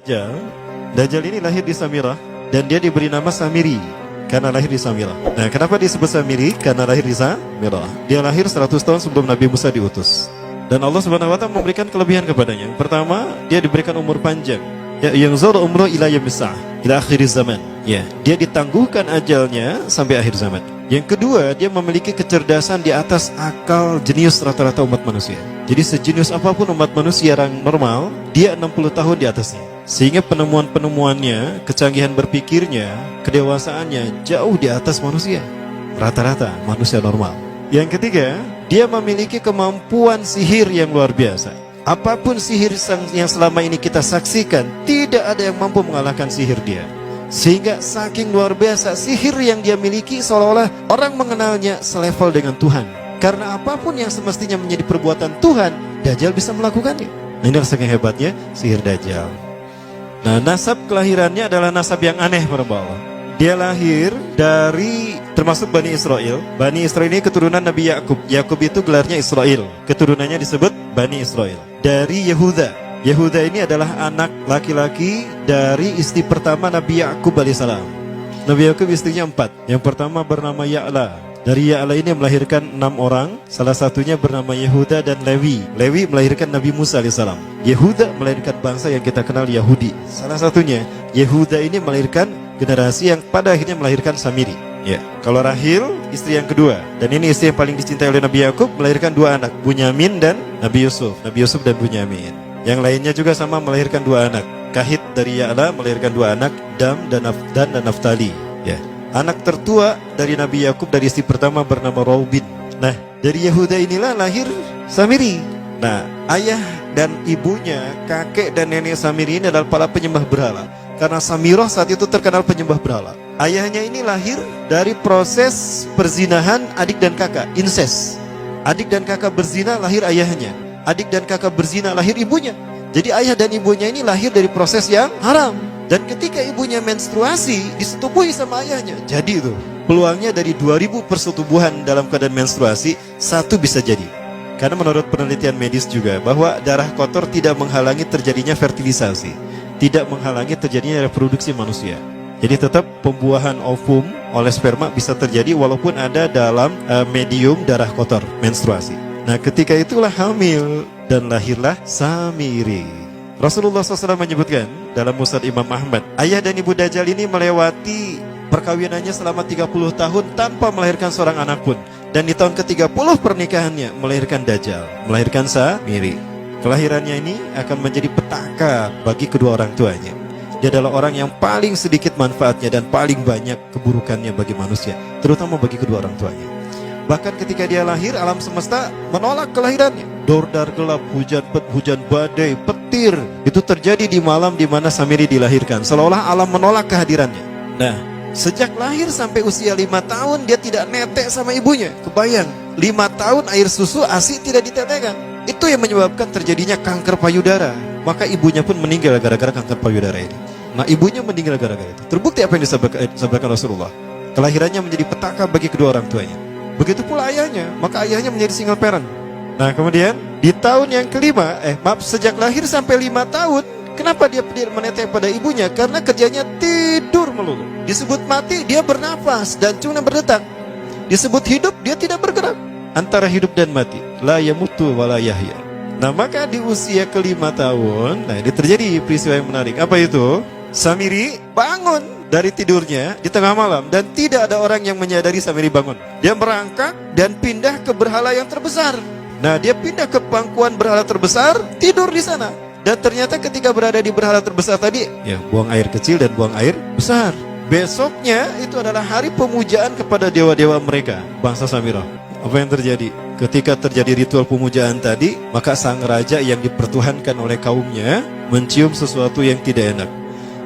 Dajjal. Dajjal ini lahir di Samirah dan dia diberi nama Samiri karena lahir di Samirah. Nah, kenapa disebut Samiri? Karena lahir di Samirah. Dia lahir 100 tahun sebelum Nabi Musa diutus. Dan Allah Subhanahu wa taala memberikan kelebihan kepadanya. Pertama, dia diberikan umur panjang. Ya, yang zara umru ila yamsah, ila akhir zaman. Ya, dia ditangguhkan ajalnya sampai akhir zaman. Yang kedua, dia memiliki kecerdasan di atas akal jenius rata-rata umat manusia. Jadi sejenius apapun umat manusia yang normal, dia 60 tahun di atasnya. Sehingga penemuan-penemuannya, kecanggihan berpikirnya, kedewasaannya jauh di atas manusia. Rata-rata manusia normal. Yang ketiga, dia memiliki kemampuan sihir yang luar biasa. Apapun sihir yang selama ini kita saksikan, tidak ada yang mampu mengalahkan sihir dia. Sehingga saking luar biasa sihir yang dia miliki, seolah-olah orang mengenalnya selevel dengan Tuhan. Karena apapun yang semestinya menjadi perbuatan Tuhan, Dajjal bisa melakukannya. Nah, ini saking hebatnya sihir Dajjal. Nah, nasab kelahirannya adalah nasab yang aneh para Allah. Dia lahir dari termasuk Bani Israel. Bani Israel ini keturunan Nabi Yakub. Yakub itu gelarnya Israel. Keturunannya disebut Bani Israel. Dari Yehuda. Yehuda ini adalah anak laki-laki dari istri pertama Nabi Yakub alaihissalam. Nabi Yakub istrinya 4. Yang pertama bernama Ya'la. Dari Ya'la ini melahirkan 6 orang. Salah satunya bernama Yehuda dan Lewi. Lewi melahirkan Nabi Musa alaihissalam. Yehuda melahirkan bangsa yang kita kenal Yahudi. Salah satunya Yehuda ini melahirkan generasi yang pada akhirnya melahirkan Samiri. Ya, kalau Rahil istri yang kedua, dan ini istri yang paling dicintai oleh Nabi Yakub, melahirkan 2 anak, Bunyamin dan Nabi Yusuf. Nabi Yusuf dan Bunyamin. Yang lainnya juga sama melahirkan 2 anak. Kahit dari Ya'la melahirkan 2 anak, Dam dan Naftali. Ya. Anak tertua dari Nabi Yakub dari istri pertama bernama Raubin. Nah, dari Yehuda inilah lahir Samiri. Nah, ayah dan ibunya, kakek dan nenek Samiri ini adalah para penyembah berhala. Karena Samirah saat itu terkenal penyembah berhala. Ayahnya ini lahir dari proses perzinahan adik dan kakak, incest. Adik dan kakak berzina, lahir ayahnya. Adik dan kakak berzina, lahir ibunya. Jadi ayah dan ibunya ini lahir dari proses yang haram. Dan ketika ibunya menstruasi, disetubuhi sama ayahnya. Jadi itu, peluangnya dari 2000 persetubuhan dalam keadaan menstruasi, 1 bisa jadi. Karena menurut penelitian medis juga, bahwa darah kotor tidak menghalangi terjadinya fertilisasi. Tidak menghalangi terjadinya reproduksi manusia. Jadi tetap pembuahan ovum oleh sperma bisa terjadi walaupun ada dalam medium darah kotor, menstruasi. Nah, ketika itulah hamil dan lahirlah Samiri. Rasulullah SAW menyebutkan dalam Musnad Imam Ahmad, ayah dan ibu Dajjal ini melewati perkawinannya selama 30 tahun tanpa melahirkan seorang anak pun. Dan di tahun ke-30 pernikahannya melahirkan Dajjal, melahirkan Samiri. Kelahirannya ini akan menjadi petaka bagi kedua orang tuanya. Dia adalah orang yang paling sedikit manfaatnya dan paling banyak keburukannya bagi manusia, terutama bagi kedua orang tuanya. Bahkan ketika dia lahir, alam semesta menolak kelahirannya. Dordar gelap, hujan badai, petir, itu terjadi di malam di mana Samiri dilahirkan. Seolah-olah alam menolak kehadirannya. Nah, sejak lahir sampai usia 5 tahun dia tidak netek sama ibunya. Kebayang, 5 tahun air susu ASI tidak ditetekkan. Itu yang menyebabkan terjadinya kanker payudara. Maka ibunya pun meninggal gara-gara kanker payudara ini. Nah, ibunya meninggal gara-gara itu. Terbukti apa yang disampaikan Rasulullah. Kelahirannya menjadi petaka bagi kedua orang tuanya. Begitu pula ayahnya, maka ayahnya menjadi single parent. Nah, kemudian di tahun yang kelima, sejak lahir sampai 5 tahun, kenapa dia menetek pada ibunya? Karena kerjanya tidur melulu. Disebut mati, dia bernafas dan cuma berdetak. Disebut hidup, dia tidak bergerak. Antara hidup dan mati, la yamutu wa la yahya. Nah, maka di usia ke-5 tahun, nah ini terjadi peristiwa yang menarik. Apa itu? Samiri bangun dari tidurnya di tengah malam dan tidak ada orang yang menyadari Samiri bangun. Dia merangkak dan pindah ke berhala yang terbesar. Nah, dia pindah ke pangkuan berhala terbesar, tidur di sana. Dan ternyata ketika berada di berhala terbesar tadi, ya buang air kecil dan buang air besar. Besoknya itu adalah hari pemujaan kepada dewa-dewa mereka, bangsa Samirah. Apa yang terjadi? Ketika terjadi ritual pemujaan tadi, maka sang raja yang dipertuhankan oleh kaumnya mencium sesuatu yang tidak enak.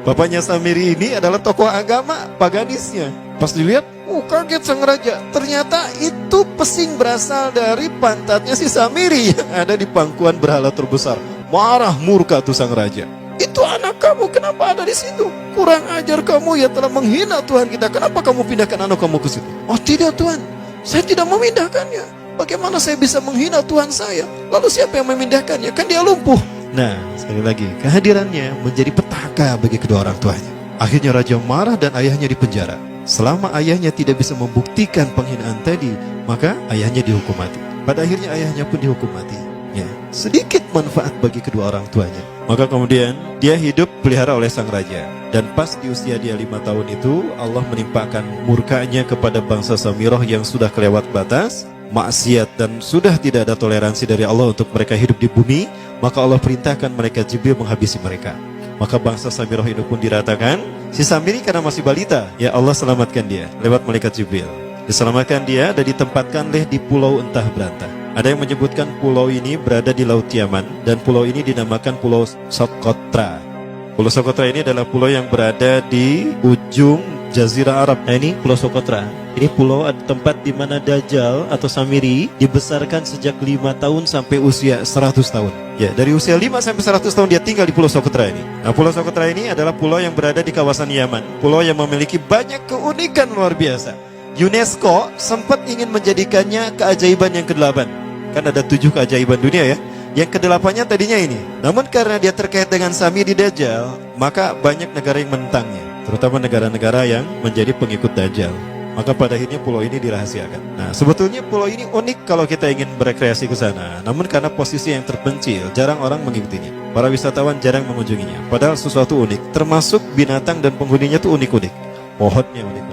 Bapaknya Samiri ini adalah tokoh agama paganisnya. Pas dilihat, kaget sang raja. Ternyata itu pesing berasal dari pantatnya si Samiri yang ada di pangkuan berhala terbesar. Marah murka tuh sang raja. Itu anak kamu, kenapa ada di situ? Kurang ajar kamu, ya telah menghina Tuhan kita. Kenapa kamu pindahkan anak kamu ke situ? Oh tidak Tuhan, saya tidak memindahkannya. Bagaimana saya bisa menghina Tuhan saya? Lalu siapa yang memindahkannya? Kan dia lumpuh. Nah, sekali lagi, kehadirannya menjadi petaka bagi kedua orang tuanya. Akhirnya raja marah dan ayahnya dipenjara. Selama ayahnya tidak bisa membuktikan penghinaan tadi, maka ayahnya dihukum mati. Pada akhirnya ayahnya pun dihukum mati. Ya, sedikit manfaat bagi kedua orang tuanya. Maka kemudian dia hidup pelihara oleh sang raja. Dan pas di usia dia 5 tahun itu, Allah menimpakan murkanya kepada bangsa Samirah yang sudah kelewat batas, maksiat, dan sudah tidak ada toleransi dari Allah untuk mereka hidup di bumi. Maka Allah perintahkan malaikat Jibril menghabisi mereka. Maka bangsa Samirah itu pun diratakan. Si Samiri karena masih balita, ya Allah selamatkan dia lewat malaikat Jibril. Diselamatkan dia dan ditempatkan di pulau entah berantah. Ada yang menyebutkan pulau ini berada di Laut Yaman, dan pulau ini dinamakan Pulau Socotra. Pulau Socotra ini adalah pulau yang berada di ujung Jazirah Arab. Nah, ini Pulau Socotra. Ini pulau tempat di mana Dajjal atau Samiri dibesarkan sejak 5 tahun sampai usia 100 tahun. Ya, dari usia 5 sampai 100 tahun dia tinggal di Pulau Socotra ini. Nah, Pulau Socotra ini adalah pulau yang berada di kawasan Yaman. Pulau yang memiliki banyak keunikan luar biasa. UNESCO sempat ingin menjadikannya keajaiban yang ke-8. Kan ada 7 keajaiban dunia ya. Yang ke-8-nya tadinya ini. Namun karena dia terkait dengan Samiri Dajjal, maka banyak negara yang menentangnya, terutama negara-negara yang menjadi pengikut Dajjal. Maka pada akhirnya pulau ini dirahasiakan. Nah, sebetulnya pulau ini unik kalau kita ingin berekreasi ke sana. Namun karena posisi yang terpencil, jarang orang mengikutinya. Para wisatawan jarang mengunjunginya. Padahal sesuatu unik, termasuk binatang dan penghuninya tuh unik-unik. Pohonnya unik.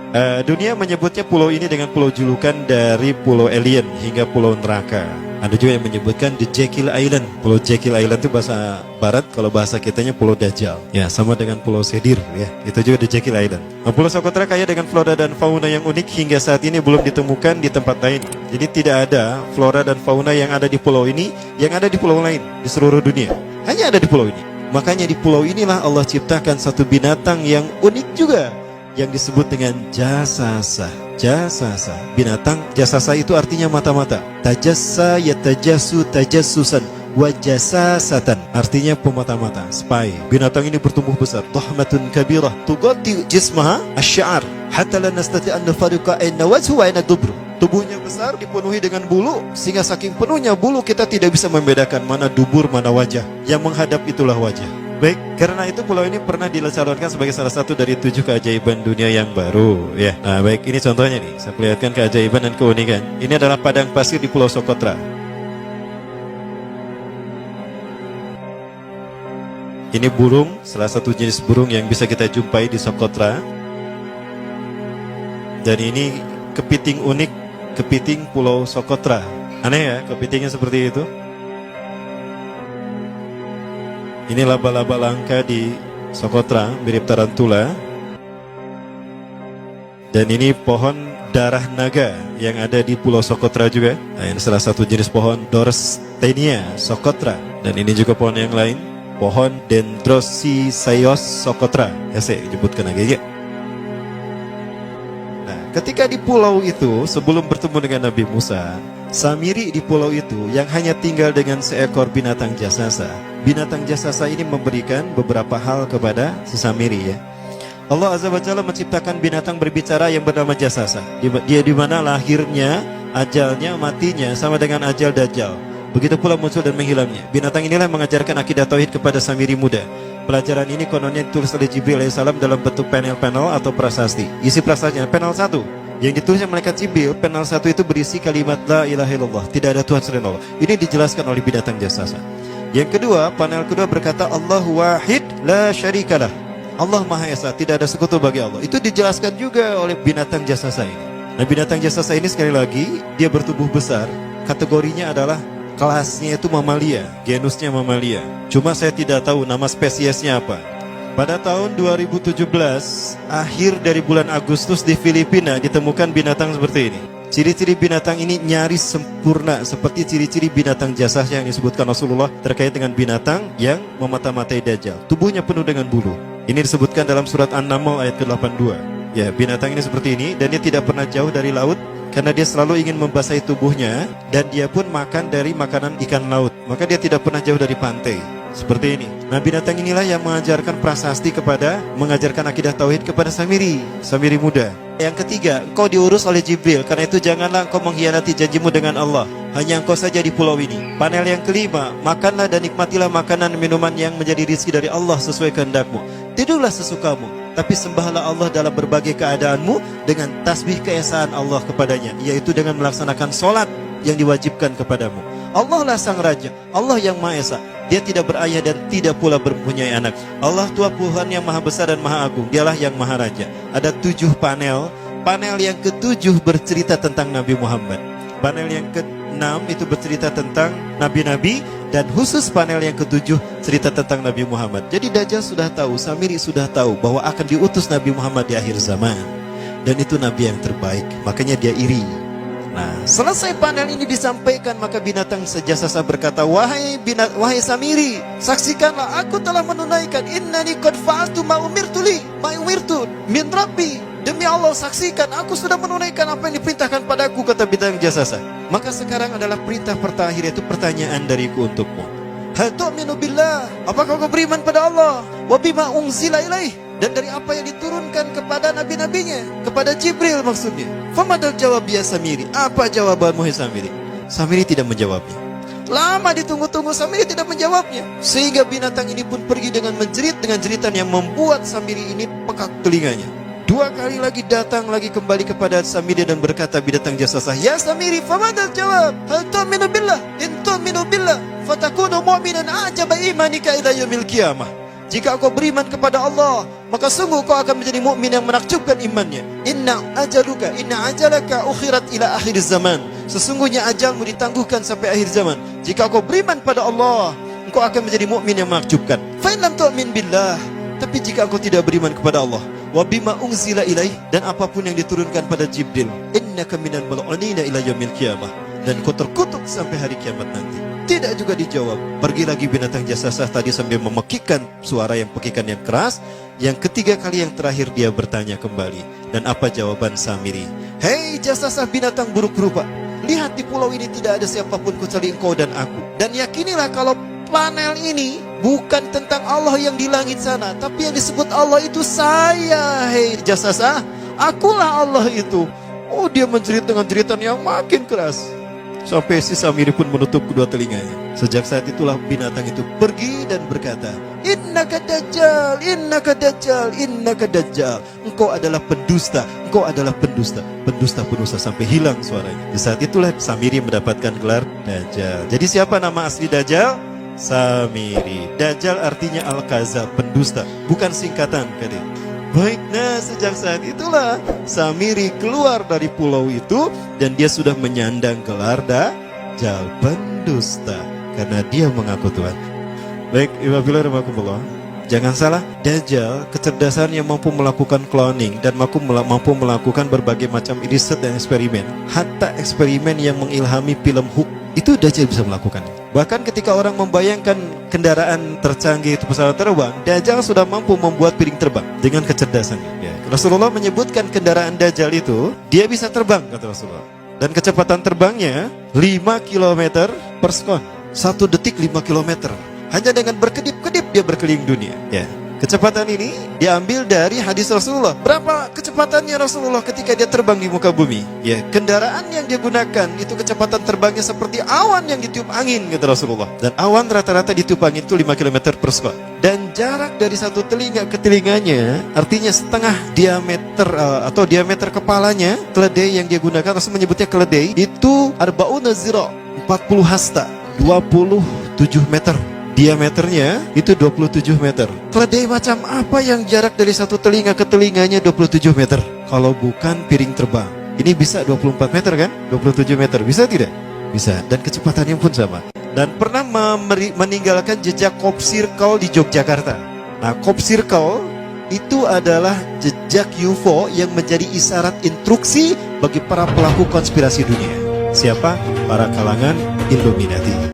Dunia menyebutnya pulau ini dengan pulau julukan dari pulau alien hingga pulau neraka. Ada juga yang menyebutkan The Jekyll Island. Pulau Jekyll Island itu bahasa barat, kalau bahasa kitanya Pulau Dajjal. Ya, sama dengan Pulau Sedir ya. Itu juga The Jekyll Island. Nah, Pulau Socotra kaya dengan flora dan fauna yang unik hingga saat ini belum ditemukan di tempat lain. Jadi tidak ada flora dan fauna yang ada di pulau ini yang ada di pulau lain di seluruh dunia. Hanya ada di pulau ini. Makanya di pulau inilah Allah ciptakan satu binatang yang unik juga, yang disebut dengan jasasa. Jasasa, binatang jasasa itu artinya mata-mata. Tajassa yatajassu tajassusan wa jasasatan, artinya pemata-mata, spy. Binatang ini bertumbuh besar, tahmatun kabirah tughatti jismaha asy-sya'ar hatta la nastati an nafariqa ayna wajhu wa ayna dubru. Tubuhnya besar, dipenuhi dengan bulu, sehingga saking penuhnya bulu kita tidak bisa membedakan mana dubur mana wajah. Yang menghadap itulah wajah. Baik, karena itu pulau ini pernah dilacalonkan sebagai salah satu dari 7 keajaiban dunia yang baru ya. Nah baik, ini contohnya nih, saya perlihatkan keajaiban dan keunikan. Ini adalah padang pasir di Pulau Socotra. Ini burung, salah satu jenis burung yang bisa kita jumpai di Socotra. Dan ini kepiting unik, kepiting Pulau Socotra. Aneh ya, kepitingnya seperti itu. Ini laba-laba langka di Socotra, mirip tarantula. Dan ini pohon darah naga yang ada di Pulau Socotra juga. Nah, ini salah satu jenis pohon Dorstenia Socotra. Dan ini juga pohon yang lain, pohon Dendrocysaios Socotra. Ya, saya sebutkan lagi ya. Nah, ketika di pulau itu, sebelum bertemu dengan Nabi Musa, Samiri di pulau itu yang hanya tinggal dengan seekor binatang jasasa. Binatang jasasa ini memberikan beberapa hal kepada si Samiri ya. Allah Azza wa Jalla menciptakan binatang berbicara yang bernama jasasa. Dia di mana lahirnya, ajalnya, matinya sama dengan ajal Dajjal. Begitu pula muncul dan menghilangnya. Binatang inilah mengajarkan akidah tauhid kepada Samiri muda. Pelajaran ini kononnya ditulis oleh Jibril alaihissalam dalam bentuk panel-panel atau prasasti. Isi prasastinya panel 1 yang ditulisnya malaikat Jibril, panel 1 itu berisi kalimat la ilaha illallah, tidak ada Tuhan selain Allah. Ini dijelaskan oleh binatang jasasa. Yang kedua, panel kedua berkata Allahu wahid la syarikalah. Allah Maha Esa, tidak ada sekutu bagi Allah. Itu dijelaskan juga oleh binatang jasasa ini. Nah, binatang jasasa ini sekali lagi dia bertubuh besar. Kategorinya adalah kelasnya itu mamalia, genusnya mamalia. Cuma saya tidak tahu nama spesiesnya apa. Pada tahun 2017, akhir dari bulan Agustus di Filipina ditemukan binatang seperti ini. Ciri-ciri binatang ini nyaris sempurna seperti ciri-ciri binatang jasasa yang disebutkan Rasulullah terkait dengan binatang yang memata-matai Dajjal. Tubuhnya penuh dengan bulu. Ini disebutkan dalam surat An-Naml ayat ke-82. Ya, binatang ini seperti ini dan dia tidak pernah jauh dari laut karena dia selalu ingin membasahi tubuhnya dan dia pun makan dari makanan ikan laut. Maka dia tidak pernah jauh dari pantai. Seperti ini. Nah, binatang inilah yang mengajarkan prasasti mengajarkan akidah tauhid kepada Samiri muda. Yang ketiga, engkau diurus oleh Jibril. Karena itu janganlah engkau mengkhianati janjimu dengan Allah. hanya engkau saja di pulau ini. Panel yang kelima, makanlah dan nikmatilah makanan minuman yang menjadi rezeki dari Allah sesuai kehendakmu. Tidurlah sesukamu, tapi sembahlah Allah dalam berbagai keadaanmu dengan tasbih keesaan Allah kepadanya, yaitu dengan melaksanakan solat yang diwajibkan kepadamu. Allah lah sang raja, Allah yang Maha Esa. Dia tidak berayah dan tidak pula mempunyai anak. Allah Tuhan Tuhan yang maha besar dan maha agung. Dialah yang maha raja. Ada 7 panel. Panel yang ke-7 bercerita tentang Nabi Muhammad. Panel yang ke-6 itu bercerita tentang nabi-nabi. Dan khusus panel yang ke-7 cerita tentang Nabi Muhammad. Jadi Dajjal sudah tahu, Samiri sudah tahu bahwa akan diutus Nabi Muhammad di akhir zaman. Dan itu Nabi yang terbaik. Makanya dia iri. Nah, selesai panel ini disampaikan, maka binatang sejasasa berkata, wahai Samiri, saksikanlah aku telah menunaikan innani qad fa'altu ma umirtu min rabbi. Demi Allah, saksikan aku sudah menunaikan apa yang diperintahkan padaku, kata binatang jasasa. Maka sekarang adalah perintah terakhir, yaitu pertanyaan dariku untukmu. Hal tu'minu billah, apakah kau beriman pada Allah? Wa bima unzila ilaih, dan dari apa yang diturunkan kepada nabi-nabinya, kepada Jibril maksudnya. Famadal jawab ya Samiri, apa jawabanmu hai Samiri? Samiri tidak menjawabnya. Lama ditunggu-tunggu, Samiri tidak menjawabnya. Sehingga binatang ini pun pergi dengan menjerit, dengan jeritan yang membuat Samiri ini pekak telinganya. 2 kali lagi datang lagi kembali kepada Samiri dan berkata binatang jasasa, ya Samiri, famadal jawab, hal tu'minu billah, in tu'minu billah fatakunu mu'minan a'jaba imanika ila yaumil qiyamah. Jika kau beriman kepada Allah, maka sungguh kau akan menjadi mukmin yang menakjubkan imannya. Inna ajalaka ukhirat ila akhir zaman. Sesungguhnya ajalmu ditangguhkan sampai akhir zaman. Jika kau beriman pada Allah, engkau akan menjadi mukmin yang menakjubkan. Fa in lam tu'min billah, tapi jika engkau tidak beriman kepada Allah, wa bima unzila ilaih, dan apapun yang diturunkan pada Jibril, innaka minal mal'unina ila yaumil qiyamah, dan kau terkutuk sampai hari kiamat nanti. Tidak juga dijawab. Pergi lagi binatang jasasa tadi sambil memekikkan suara yang pekikan yang keras. Yang ketiga kali yang terakhir dia bertanya kembali. Dan apa jawaban Samiri? Hei jasasa binatang buruk rupa, lihat di pulau ini tidak ada siapapun kecuali engkau dan aku. Dan yakinilah kalau panel ini bukan tentang Allah yang di langit sana, tapi yang disebut Allah itu saya. Hei jasasa, akulah Allah itu. Oh, dia menjerit dengan jeritan yang makin keras. Sampai si Samiri pun menutup kedua telinganya. Sejak saat itulah binatang itu pergi dan berkata, innaka dajjal, innaka dajjal, innaka dajjal. Engkau adalah pendusta, engkau adalah pendusta. Pendusta sampai hilang suaranya. Di saat itulah Samiri mendapatkan gelar Dajjal. Jadi siapa nama asli Dajjal? Samiri. Dajjal artinya Al-Kaza, pendusta, bukan singkatan kadek. Baik, nah sejak saat itulah Samiri keluar dari pulau itu dan dia sudah menyandang gelar Dajjal, pendusta, karena dia mengaku Tuhan. Baik, Iwabillah rahmatullah. Jangan salah, Dajjal kecerdasannya mampu melakukan cloning dan mampu melakukan berbagai macam riset dan eksperimen. Hatta eksperimen yang mengilhami film Hook itu Dajjal bisa melakukan. Bahkan ketika orang membayangkan kendaraan tercanggih itu pesawat terbang, Dajjal sudah mampu membuat piring terbang dengan kecerdasannya. Ya. Rasulullah menyebutkan kendaraan Dajjal itu dia bisa terbang, kata Rasulullah. Dan kecepatan terbangnya 5 km per sekon. 1 detik 5 km. Hanya dengan berkedip-kedip dia berkeliling dunia. Ya. Kecepatan ini diambil dari hadis Rasulullah. Berapa kecepatannya Rasulullah ketika dia terbang di muka bumi? Ya, kendaraan yang dia gunakan itu kecepatan terbangnya seperti awan yang ditiup angin, kata Rasulullah. Dan awan rata-rata ditiup angin itu 5 km per sekon. Dan jarak dari satu telinga ke telinganya, artinya setengah diameter atau diameter kepalanya, keledai yang dia gunakan, Rasul menyebutnya keledai, itu arba'una zira, 40 hasta, 27 meter. Diameternya itu 27 meter. Keledai macam apa yang jarak dari satu telinga ke telinganya 27 meter? Kalau bukan piring terbang. Ini bisa 24 meter kan? 27 meter, bisa tidak? Bisa, dan kecepatannya pun sama. Dan pernah meninggalkan jejak Cop Circle di Yogyakarta. Nah, Cop Circle itu adalah jejak UFO yang menjadi isyarat instruksi bagi para pelaku konspirasi dunia. Siapa? Para kalangan Illuminati.